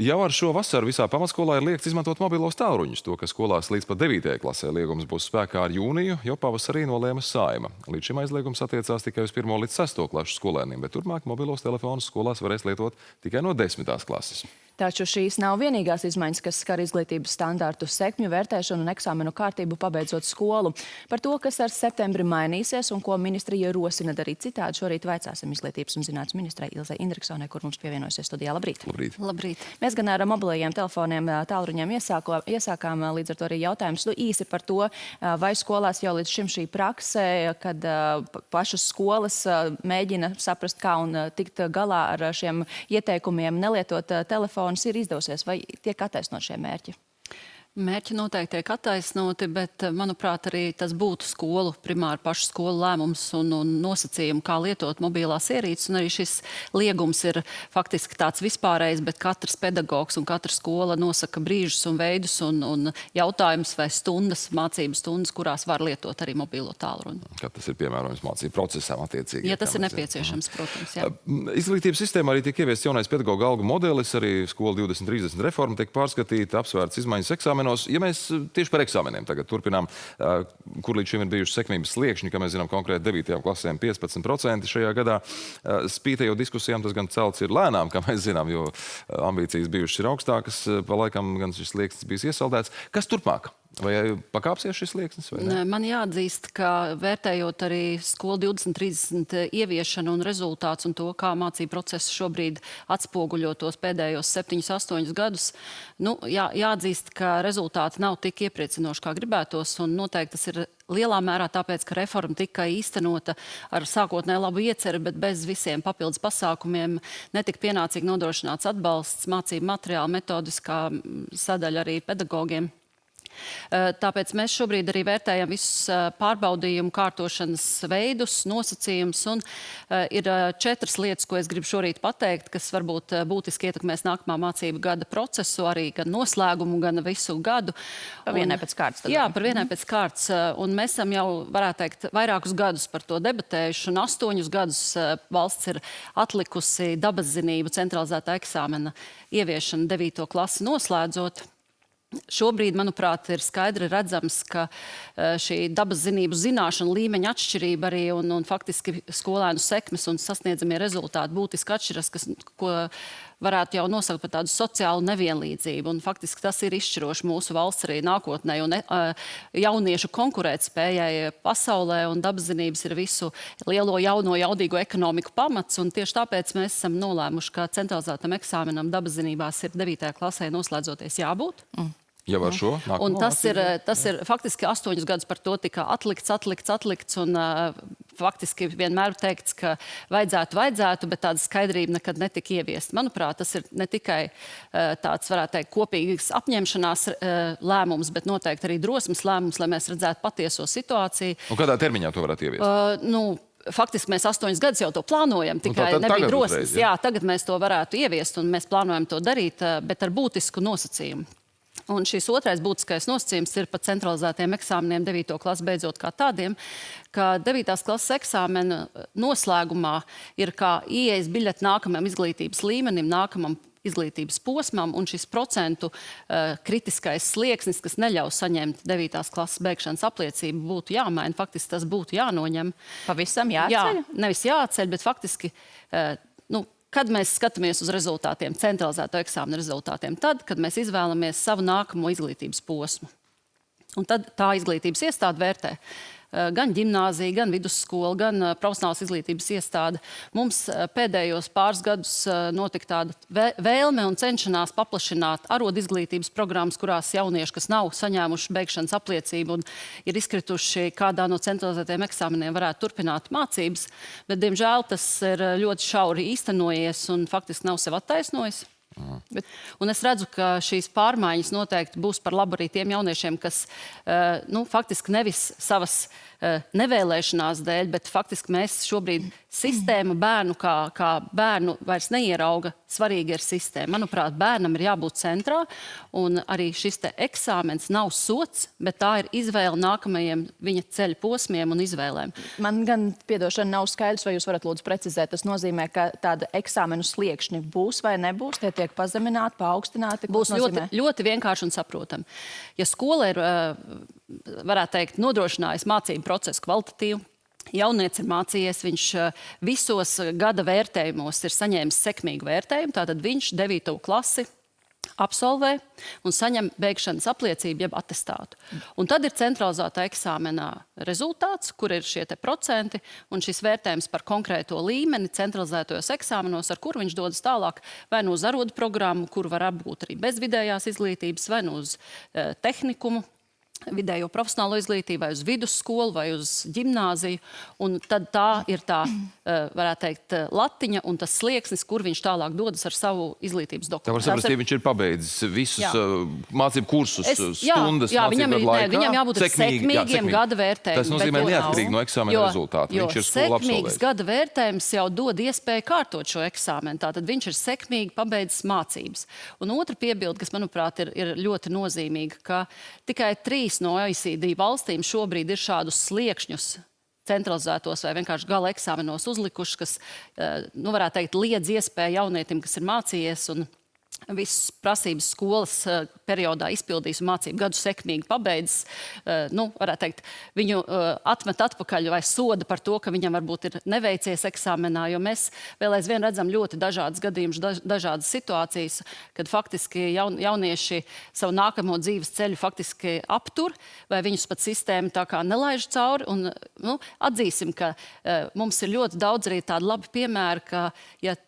Jau ar šo vasaru visā pamatskolā ir liegts izmantot mobilos tālruņus. To, ka skolās līdz pat 9. klasē liegums būs spēkā ar jūniju, jau pavasarī nolēma Saeima. Līdz šim aizliegums attiecās tikai uz 1. līdz 6. klašu skolēniem, bet turpmāk mobilos telefonus skolās varēs lietot tikai no 10. klases. Taču šīs nav vienīgās izmaiņas, kas skar izglītības standārtu, sekmju vērtēšanu un eksāmenu kārtību pabeidzot skolu. Par to, kas ar septembri mainīsies un ko ministrija rosina darīt citādi, šorīt vaicāsim Izglītības un zinātnes ministrei Ilzei Indriksonai, kur mums pievienojusies studijā. Labrīt! Labrīt! Labrīt! Mēs gan ar mobilajiem telefoniem, tālruņiem iesākām līdz ar to arī jautājums īsi par to, vai skolās jau līdz šim šī praksē, kad pašas skolas mēģina saprast, kā un tikt galā ar šiem ieteikumiem nelietot telefonus, ir izdevusies, vai tiek attaisnot šie mērķi? Mērķi noteikti tiek attaisnoti, bet, manuprāt, arī tas būtu skolu, primāri pašu skolu lēmums un nosacījumi, kā lietot mobilās ierīces. Un arī šis liegums ir faktiski tāds vispārējs, bet katrs pedagogs un katra skola nosaka brīžus un veidus un jautājums vai stundas, mācību stundas, kurās var lietot arī mobilo tālruni. Kad tas ir piemērojams mācību procesam attiecīgi? Ja tas ir nepieciešams, protams, jā. Izglītības sistēmā arī tiek ieviests jaunais pedagoga algu modelis, arī skola 2030 reforma tiek pārskatīta, apsvērts izmaiņas eksāmenos. Ja mēs tieši par eksāmeniem tagad turpinām, kur līdz šim ir bijuši sekmības sliekšņi, kā mēs zinām konkrēti 9. klasēm 15% šajā gadā, spītējot diskusijām, tas gan celts ir lēnām, kā mēs zinām, jo ambīcijas bijušas ir augstākas, pa laikam gan šis slieksnis bijis iesaldēts. Kas turpmāk? Vai pakāpsies šis slieksnis? Man jāatzīst, ka vērtējot arī skolu 2030 ieviešanu un rezultāts un to, kā mācību procesu šobrīd atspoguļo tos pēdējos 7-8 gadus, jāatzīst, ka rezultāti nav tik iepriecinoši, kā gribētos, un noteikti tas ir lielā mērā tāpēc, ka reforma tika īstenota ar sākotnēji labu ieceri, bet bez visiem papildus pasākumiem netika pienācīgi nodrošināts atbalsts, mācību materiāli, metodiskā sadaļa arī pedagogiem. Tāpēc mēs šobrīd arī vērtējam visus pārbaudījumu kārtošanas veidus, nosacījumus, un ir 4 lietas, ko es gribu šorīt pateikt, kas varbūt būtiski ietekmēs nākamā mācību gada procesu, arī gan noslēgumu, gan visu gadu. Par vienai pēc kārtas. Jā, par vienai pēc kārtas. Un mēs esam jau, varētu teikt, vairākus gadus par to debatējuši, un 8 gadus valsts ir atlikusi dabaszinību centralizētā eksāmena ieviešana 9. klasi noslēdzot. Šobrīd, manuprāt, ir skaidri redzams, ka šī dabaszinību zināšana līmeņa atšķirība arī un faktiski skolēnu sekmes un sasniedzamie rezultāti būtiski atšķiras, ko varētu jau nosaukt par tādu sociālu nevienlīdzību. Un faktiski tas ir izšķiroši mūsu valsts arī nākotnē un jauniešu konkurētspējai pasaulē, un dabaszinības ir visu lielo jauno jaudīgo ekonomiku pamats, un tieši tāpēc mēs esam nolēmuši, ka centralizētam eksāmenam dabaszinībās ir 9. klasē noslēdzoties jābūt. Jau ar šo? Un tas ir faktiski 8 gadus par to tika atlikts, un faktiski vienmēr teikts, ka vajadzētu, bet tāda skaidrība nekad netika ieviesta. Manuprāt, tas ir ne tikai tāds, varētu teikt, kopīgs apņemšanās lēmums, bet noteikti arī drosmes lēmums, lai mēs redzētu patieso situāciju. Un kādā termiņā to varētu ieviest? Faktiski mēs 8 gadus jau to plānojam, tikai nebija drosmes. Jā, tagad mēs to varētu ieviest, un mēs plānojam to darīt, bet ar būtisku nosacījumu. Un šis otrais būtiskais nosacījums ir par centralizētiem eksāmeniem 9. klases beidzot kā tādiem, ka 9. klases eksāmena noslēgumā ir kā ieejas biļete nākamajam izglītības līmenim, nākamam izglītības posmam, un šis procentu kritiskais slieksnis, kas neļauj saņemt 9. klases beigšanas apliecību, būtu jāmaina. Faktiski tas būtu jānoņem. Pavisam jāceļ? Jā, nevis jāceļ, bet faktiski, kad mēs skatāmies uz rezultātiem, centralizēto eksāmenu rezultātiem, tad, kad mēs izvēlamies savu nākamo izglītības posmu. Un tad tā izglītības iestāde vērtē gan ģimnāzija, gan vidusskola, gan profesionālas izglītības iestāde. Mums pēdējos pāris gadus notika tāda vēlme un cenšanās paplašināt arodu izglītības programmas, kurās jaunieši, kas nav saņēmuši beigšanas apliecību un ir izkrituši kādā no centralizētiem eksāmeniem, varētu turpināt mācības, bet, diemžēl, tas ir ļoti šauri īstenojies un faktiski nav sev attaisnojis. Un es redzu, ka šīs pārmaiņas noteikti būs par labu arī tiem jauniešiem, kas faktiski nevis savas nevēlēšanās dēļ, bet faktiski mēs šobrīd sistēma bērnu kā bērnu vairs neierauga, svarīga ir sistēma. Manuprāt, bērnam ir jābūt centrā, un arī šis te eksāmens nav sots, bet tā ir izvēle nākamajiem viņa ceļa posmiem un izvēlēm. Man gan, piedošana, nav skaidrs, vai jūs varat lūdzu precizēt. Tas nozīmē, ka tāda eksāmenu sliekšņi būs vai nebūs, tie tiek pazemināti, paaugstināti. Būs ļoti vienkārši un saprotami. Ja skola ir, varētu teikt, nodrošinājusi mācību procesu kvalitatīvu, jaunieci ir mācījies, viņš visos gada vērtējumos ir saņēmis sekmīgu vērtējumu, tātad viņš 9. klasi absolvē un saņem beigšanas apliecību, jeb atestātu. Un tad ir centralizētā eksāmenā rezultāts, kur ir šie te procenti, un šis vērtējums par konkrēto līmeni centralizētajos eksāmenos, ar kuru viņš dodas tālāk, vai nu uz arodu programmu, kur var apgūt arī bez vidējās izglītības, vai nu uz tehnikumu, vidējo profesionālo izglītību, vai uz vidusskolu, vai uz ģimnāziju. Un tad tā ir tā, varētu teikt, latiņa un tas slieksnis, kur viņš tālāk dodas ar savu izglītības Tā var dokumentu. saprast, ja viņš ir pabeidzis visus mācību kursus, stundas, mācību laikā. Viņam jābūt sekmīgiem gada vērtējumiem. Tas nozīmē neatkarīgi no eksāmena rezultātu. Viņš ir skolu absolvējis. Sekmīgs gada vērtējums jau dod iespēju kārtot šo eksāmenu. Tātad viņš ir sekmīgi pabeidzis mācības. Un otra piebilde, kas, manuprāt, ir ļoti nozīmīga, ka tikai 3 no OECD valstīm šobrīd ir šādus sliekšņus centralizētos vai vienkārši gala eksāmenos uzlikuši, kas, nu, varētu teikt, liedz iespēju jaunietim, kas ir mācījies un visas prasības skolas periodā izpildījis un mācību gadu sekmīgi pabeidzis, nu, varētu teikt, viņu atmet atpakaļ vai soda par to, ka viņam varbūt ir neveicies eksāmenā, jo mēs vēl aizvien redzam ļoti dažādas gadījumus, dažādas situācijas, kad faktiski jaunieši savu nākamo dzīves ceļu faktiski aptur, vai viņus pat sistēma tā kā nelaiž cauri. Un, nu, atzīsim, ka mums ir ļoti daudz arī tādu labu piemēru, ka, ja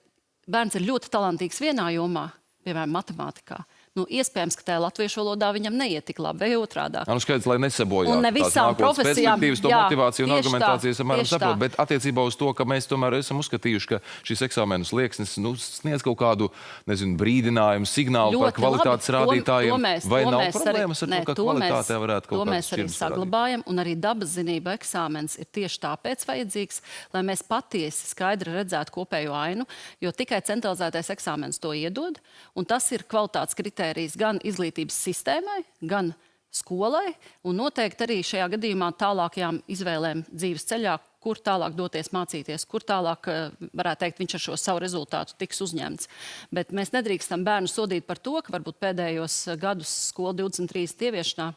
bērns ir ļoti talantīgs vienā jomā, piemēram, matemātikā, nu, iespējams, ka tajā latviešu valodā viņam neiet tik labi, vai otrādā. Nu, skaidrs, lai nesabojātu Un ne visām profesijām, perspektīvas, to motivāciju un argumentāciju esam varam saprot, tā. bet attiecībā uz to, ka mēs tomēr esam uzskatījuši, ka šis eksāmenu slieksnis, nu, sniedz kaut kādu, nezinu, brīdinājumu, signālu par kvalitātes rādītājiem, vai nav problēmas ar to, ka kvalitātē varētu kaut kāds šķirnes parādīt? To mēs arī saglabājam, un arī dabaszinību eksāmens ir tieši tāpēc vajadzīgs, lai mēs patiesi skaidri redzētu kopējo ainu, jo tikai centralizētais eksāmens to iedod, un tas ir kvalitātes kritērijs gan izglītības sistēmai, gan skolai, un noteikti arī šajā gadījumā tālākajām izvēlēm dzīves ceļā, kur tālāk doties mācīties, kur tālāk, varētu teikt, viņš ar šo savu rezultātu tiks uzņemts. Bet mēs nedrīkstam bērnu sodīt par to, ka varbūt pēdējos gadus skola 23 ieviešanā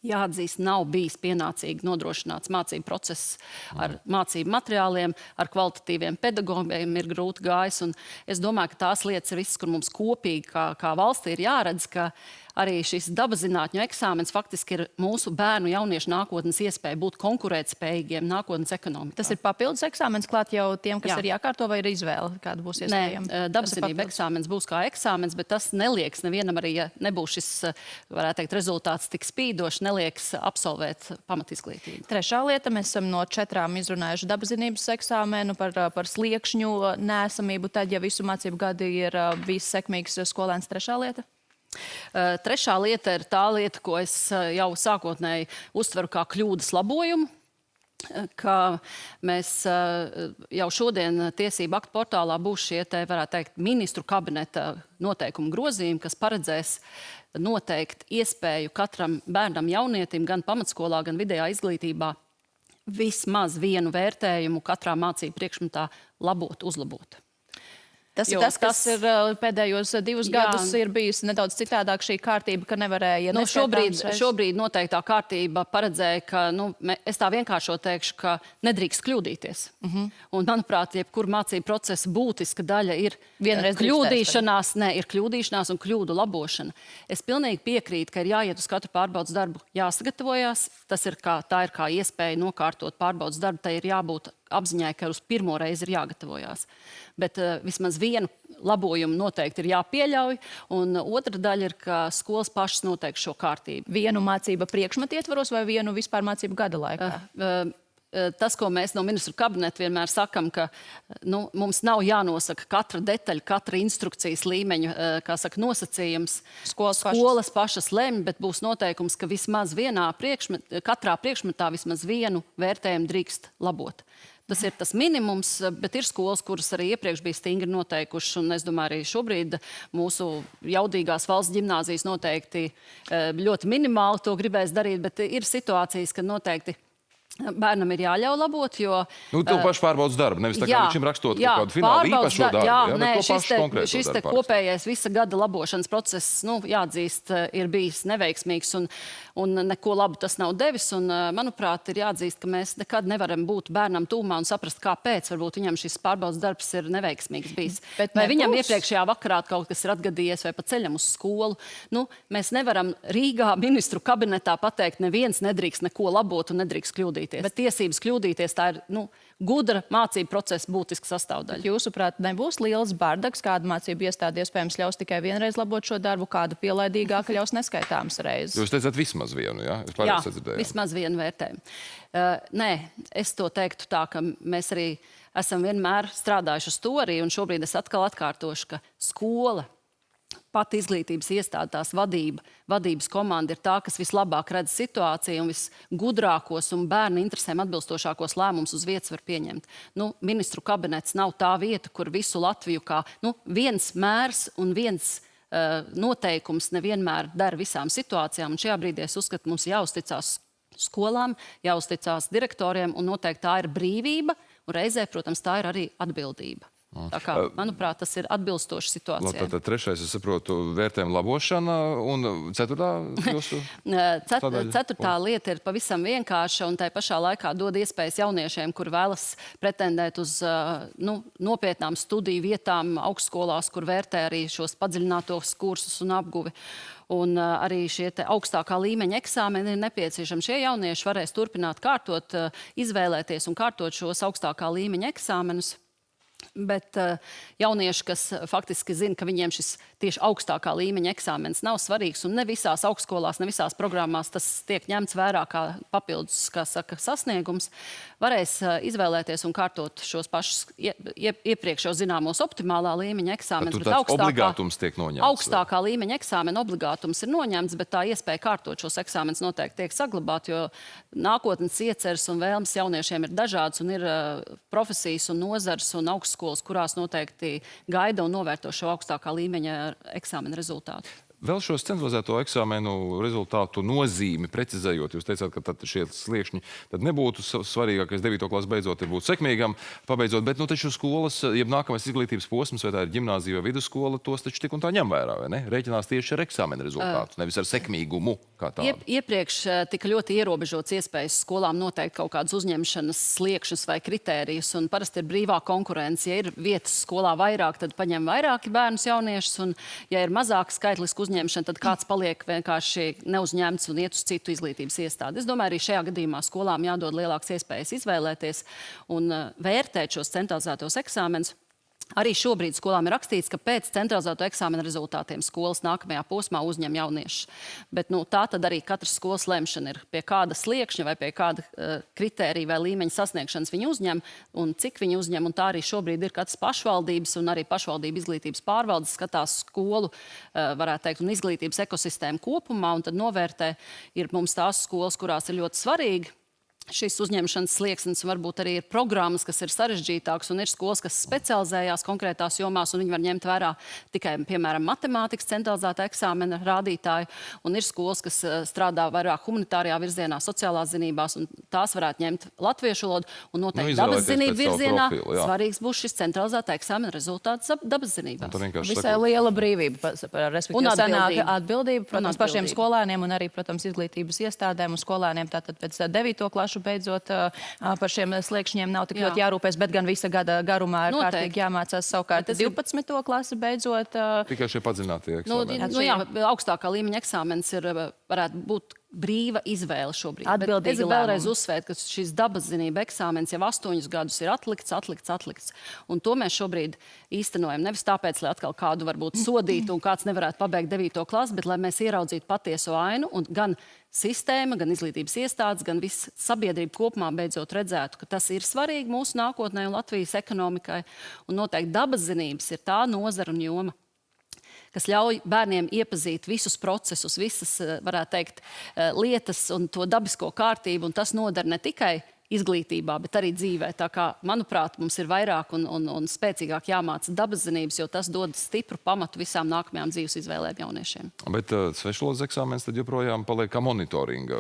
jāatzīst, nav bijis pienācīgi nodrošināts mācību process ar mācību materiāliem, ar kvalitatīviem pedagogiem ir grūti gājis. Un es domāju, ka tās lietas ir visas, kur mums kopīgi kā valstī ir jāredz, ka arī šis dabaszinātņu eksāmens faktiski ir mūsu bērnu jauniešu nākotnes iespēja būt konkurētspējīgiem nākotnes ekonomikā. Tas ir papildus eksāmens klāt jau tiem, kas ir jākārto, vai ir izvēle, kāda būs iespējama? Nē, dabaszinība eksāmens būs kā eksāmens, bet tas nelieks nevienam arī, ja nebūs šis, varētu teikt, rezultāts tik spīdošs, nelieks absolvēt pamatizglītību. Trešā lieta, mēs esam no 4 izrunājuši dabaszinības eksāmenu par sliekšņu neesamību, tad, ja visu mācību gadu ir bijis sekmīgs skolēns. Trešā lieta? Trešā lieta ir tā lieta, ko es jau sākotnēji uztveru kā kļūdas labojumu, ka mēs jau šodien tiesību aktu portālā būs šie te, varētu teikt, ministru kabineta noteikumu grozījumi, kas paredzēs noteikt iespēju katram bērnam jaunietim gan pamatskolā, gan vidējā izglītībā vismaz vienu vērtējumu katrā mācību priekšmetā labot, uzlabot. Tas ir tas, kas ir pēdējos 2 gadus ir bijusi nedaudz citādāk šī kārtība, ka nevarēja... Nu, šobrīd noteiktā kārtība paredzēja, ka, nu, es tā vienkāršo teikšu, ka nedrīkst kļūdīties. Un, manuprāt, jebkur mācību procesa būtiska daļa ir kļūdīšanās, ir kļūdīšanās un kļūdu labošana. Es pilnīgi piekrītu, ka ir jāiet uz katru pārbaudas darbu, jāsagatavojās. Tā ir kā iespēja nokārtot pārbaudas darbu, tai ir jābūt apziņai, ka uz pirmo reizi ir jāgatavojās. Bet vismaz vienu labojumu noteikti ir jāpieļauj, un otra daļa ir, ka skolas pašas noteikti šo kārtību. Vienu mācību priekšmetu ietvaros vai vienu vispār mācību gada laikā? Tas, ko mēs no ministru kabineta vienmēr sakam, ka mums nav jānosaka katra detaļa, katra instrukcijas līmeņa, kā saka, nosacījums. Skolas pašas lemj, bet būs noteikums, ka vismaz katrā priekšmetā vismaz vienu vērtējumu drīkst labot. Tas ir tas minimums, bet ir skolas, kuras arī iepriekš bija stingri noteikušas, un es domāju, arī šobrīd mūsu jaudīgās valsts ģimnāzijas noteikti ļoti minimāli to gribēs darīt, bet ir situācijas, kad noteikti bērnam ir jāļauj labot, jo... To pašu pārbaudas darbu, nevis tā kā līdz šim rakstot kaut kādu finālu īpašo darbu. Bet to pašu konkrēto šis te kopējais visa gada labošanas process, jāatzīst, ir bijis neveiksmīgs un neko labu tas nav devis. Un, manuprāt, ir jāatzīst, ka mēs nekad nevaram būt bērnam tūmā un saprast, kāpēc varbūt viņam šis pārbaudas darbs ir neveiksmīgs bijis. Vai viņam iepriekšējā vakarā kaut kas ir atgadījies vai pa ceļam uz skolu. Mēs nevaram Rīgā ministru kabinetā pateikt, neviens nedrīkst neko labot un nedrīkst kļūdīties. Bet tiesības kļūdīties, tā ir gudra mācību procesa būtiska sastāvdaļa. Jūsuprāt, nebūs liels bardaks, kāda mācību iestāde iespējams ļaus tikai vienreiz labot šo darbu, kāda pielaidīgāka ļaus neskaitāmas reizes? Jūs teicāt vismaz vienu, jā? Jā, vismaz vienu vērtējumu. Nē, es to teiktu tā, ka mēs arī esam vienmēr strādājuši uz to arī, un šobrīd es atkal atkārtošu, ka skola, pat izglītības iestāde, tās vadības komanda ir tā, kas vislabāk redz situāciju un visgudrākos un bērnu interesēm atbilstošākos lēmumus uz vietas var pieņemt. Ministru kabinets nav tā vieta, kur visu Latviju kā viens mērs un viens noteikums nevienmēr dara visām situācijām. Un šajā brīdī es uzskatu, mums jāuzticās skolām, jāuzticās direktoriem, un noteikti tā ir brīvība, un reizē, protams, tā ir arī atbildība. Tā kā, manuprāt, tas ir atbilstoši situācijai. Tad trešais, es saprotu, vērtējuma labošana, un ceturtā jūsu sadaļa? Ceturtā lieta ir pavisam vienkārša, un tai pašā laikā dod iespējas jauniešiem, kur vēlas pretendēt uz nopietnām studiju vietām augstskolās, kur vērtē arī šos padziļinātos kursus un apguvi. Un arī šie augstākā līmeņa eksāmeni ir nepieciešami. Šie jaunieši varēs turpināt kārtot, izvēlēties un kārtot šos augstākā līmeņa eksāmenus. Bet jaunieši, kas faktiski zina, ka viņiem šis tieši augstākā līmeņa eksāmens nav svarīgs, un ne visās augstskolās, ne visās programmās tas tiek ņemts vērā kā papildus, kā saka, sasniegums, varēs izvēlēties un kārtot šos pašus iepriekš jau zināmos optimālā līmeņa eksāmenus. Bet tāds obligātums tiek noņemts? Augstākā līmeņa eksāmena obligātums ir noņemts, bet tā iespēja kārtot šos eksāmenus noteikti tiek saglabāt, jo nākotnes ieceres un vēlmes jauniešiem ir dažādas, un ir profesijas un nozars un augstskolas, kurās noteikti gaida un novērto šo augstākā līmeņa eksāmena rezultātu. Vēl šos centralizēto eksāmenu rezultātu nozīmi precizējot, jūs teicāt, ka tad šie sliekšņi tad nebūtu svarīgākais 9. klases beidzot ir būt sekmīgam, pabeidzot, bet taču skolas, jeb nākamais izglītības posms, vai tā ir ģimnāzija vai vidusskola, tos taču tik un tā ņem vērā, vai ne? Rēķinās tieši ar eksāmenu rezultātu, nevis ar sekmīgumu kā tādu. Iepriekš tika ļoti ierobežots iespējas skolām noteikt kaut kādus uzņemšanas sliekšņus vai kritērijus, un parasti ir brīvā konkurence. Ja ir vietas skolā vairāk, tad paņem vairāki bērnus jauniešus, un ja ir mazāk skaitliski uzņemšana, tad kāds paliek vienkārši neuzņemts un iet uz citu izglītības iestādi. Es domāju, arī šajā gadījumā skolām jādod lielākas iespējas izvēlēties un vērtēt šos centralizētos eksāmenus. Arī šobrīd skolām ir rakstīts, ka pēc centralizēto eksāmena rezultātiem skolas nākamajā posmā uzņem jauniešus. Bet tā tad arī katras skolas lemšana ir pie kāda sliekšņa vai pie kāda kritērija vai līmeņa sasniegšanas viņi uzņem un cik viņi uzņem. Un tā arī šobrīd ir katras pašvaldības un arī pašvaldību izglītības pārvaldes skatās skolu, varētu teikt, un izglītības ekosistēmu kopumā, un tad novērtē ir mums tās skolas, kurās ir ļoti svarīgi šis uzņemšanas slieksnis, varbūt arī ir programmas, kas ir sarežģītākas, un ir skolas, kas specializējās konkrētās jomās, un viņi var ņemt vērā tikai, piemēram, matemātikas centralizētā eksāmena rādītāju, un ir skolas, kas strādā vairāk humanitārajā virzienā, sociālās zinībās, un tās varētu ņemt latviešu valodu, un noteikti dabas zinību virzienā svarīgs būs šis centralizētā eksāmena rezultāts dabas zinībās. Visai liela brīvība, respektīvi sanāka atbildība, protams, pašiem skolēniem un arī, protams, izglītības iestādēm un skolēniem. Tātad pēc 9. klašu beidzot par šiem sliekšņiem nav tik ļoti jārūpēs, bet gan visa gada garumā ir kārtīgi jāmācās. Savukārt 12. klasi beidzot. Tikai šie padziļinātie eksāmeni. Augstākā līmeņa eksāmens varētu būt brīva izvēle šobrīd. Atbildīgi es vēlreiz uzsvērt, ka šis dabas zinība eksāmens jau 8 gadus ir atlikts. Un to mēs šobrīd īstenojam. Nevis tāpēc, lai atkal kādu varbūt sodītu un kāds nevarētu pabeigt 9. klasi, bet lai mēs ieraudzītu patieso ainu un gan sistēma, gan izglītības iestādes, gan visa sabiedrība kopumā beidzot redzētu, ka tas ir svarīgi mūsu nākotnē un Latvijas ekonomikai. Un noteikti dabas zinības ir tā nozara un joma, kas ļauj bērniem iepazīt visus procesus, visas, varētu teikt, lietas un to dabisko kārtību. Un tas nodara ne tikai izglītībā, bet arī dzīvē. Tā kā, manuprāt, mums ir vairāk un spēcīgāk jāmāca dabas zinības, jo tas dod stipru pamatu visām nākamajām dzīves izvēlēm jauniešiem. Bet svešvalodas eksāmens tad joprojām paliek kā monitoringa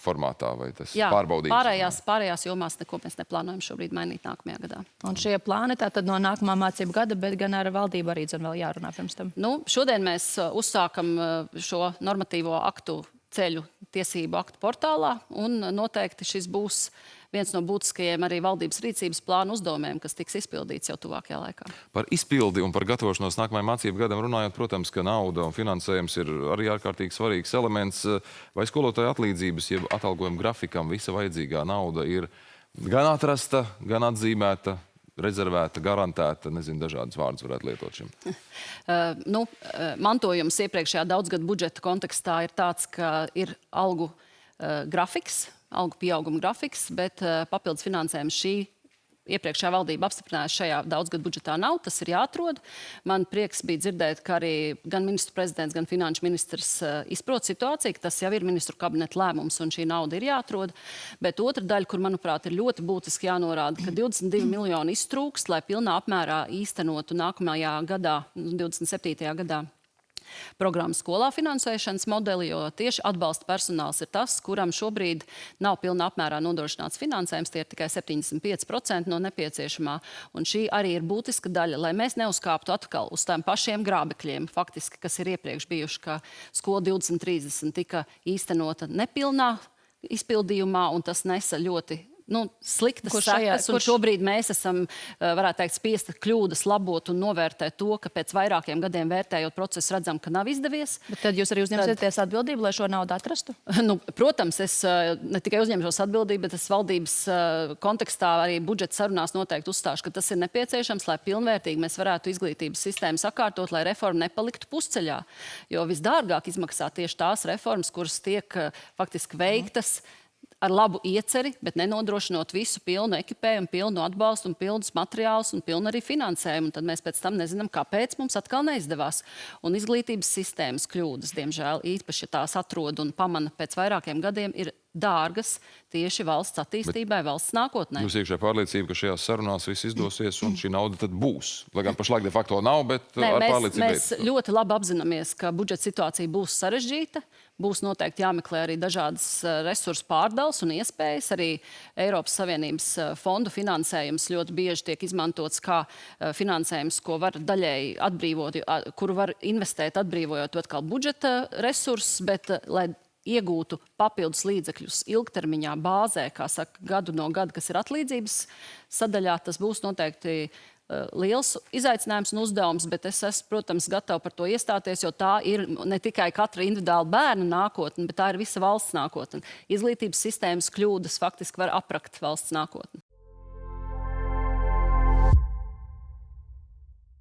formātā, vai tas Jā, pārbaudījums? pārējās jomās neko mēs neplānojam šobrīd mainīt nākamajā gadā. Un šie plāni tātad no nākamā mācību gada, bet gan ar valdību arī vēl jārunā pirms tam. Nu, šodien mēs uzsākam šo normatīvo aktu ceļu tiesību aktu portālā, un noteikti šis būs viens no būtiskajiem arī valdības rīcības plānu uzdevumiem, kas tiks izpildīts jau tuvākajā laikā. Par izpildi un par gatavošanos nākamajam mācību gadam runājot, protams, ka nauda un finansējums ir arī ārkārtīgi svarīgs elements. Vai skolotāju atlīdzības, jeb atalgojuma grafikam visa vajadzīgā nauda ir gan atrasta, gan atzīmēta, rezervēta, garantēta, nezinu, dažādas vārdus varētu lietot šim? Mantojums iepriekšējā daudzgadu budžeta kontekstā ir tāds, ka ir algu grafiks, algu pieauguma grafiks, bet papildus finansējums šī iepriekšējā valdība apstiprinājusi šajā daudzgadu budžetā nav, tas ir jāatrod. Man prieks bija dzirdēt, ka arī gan ministru prezidents, gan finanšu ministrs izprot situāciju, ka tas jau ir ministru kabineta lēmums un šī nauda ir jāatrod. Bet otra daļa, kur, manuprāt, ir ļoti būtiski jānorāda, ka 22 miljoni iztrūkst, lai pilnā apmērā īstenotu nākamajā gadā, 27. gadā, programmas skolā finansēšanas modeli, jo tieši atbalsta personāls ir tas, kuram šobrīd nav pilnā apmērā nodrošināts finansējums, tie ir tikai 75% no nepieciešamā. Un šī arī ir būtiska daļa, lai mēs neuzkāptu atkal uz tām pašiem grābekļiem, faktiski, kas ir iepriekš bijuši, ka skola 2030 tika īstenota nepilnā izpildījumā, un tas nesa ļoti sliktas sekas, un šobrīd mēs esam, varētu teikt, spiesti kļūdas labot un novērtēt to, ka pēc vairākiem gadiem vērtējot procesu redzam, ka nav izdevies. Bet tad jūs arī uzņemsieties atbildību, lai šo naudu atrastu? Protams, es ne tikai uzņemšos atbildību, bet es valdības kontekstā arī budžeta sarunās noteikti uzstāšu, ka tas ir nepieciešams, lai pilnvērtīgi mēs varētu izglītības sistēmu sakārtot, lai reforma nepaliktu pusceļā. Jo visdārgāk izmaksā tieši tās reformas, kuras tiek faktiski veiktas ar labu ieceri, bet nenodrošinot visu pilnu ekipējumu, pilnu atbalstu un pilnus materiālus un pilnu arī finansējumu. Un tad mēs pēc tam nezinām, kāpēc mums atkal neizdevās. Un izglītības sistēmas kļūdas, diemžēl, īpaši tās atrod un pamana pēc vairākiem gadiem, ir dārgas tieši valsts attīstībai, valsts nākotnē. Jūs iekšē pārliecība, ka šajās sarunās viss izdosies un šī nauda tad būs. Lai gan pašlaik de facto nav, bet ar pārliecību. Mēs ļoti labi apzināmies, ka budžeta situācija būs sarežģīta. Būs noteikti jāmeklē arī dažādas resursu pārdales un iespējas. Arī Eiropas Savienības fondu finansējums ļoti bieži tiek izmantots kā finansējums, ko var daļēji atbrīvot, kuru var investēt atbrīvojot atkal budžeta resursus, bet lai iegūtu papildus līdzekļus ilgtermiņā bāzē, kā saka, gadu no gada, kas ir atlīdzības sadaļā, tas būs noteikti liels izaicinājums un uzdevums, bet es esmu, protams, gatava par to iestāties, jo tā ir ne tikai katra individuāla bērna nākotne, bet tā ir visa valsts nākotne. Izglītības sistēmas kļūdas faktiski var aprakt valsts nākotni.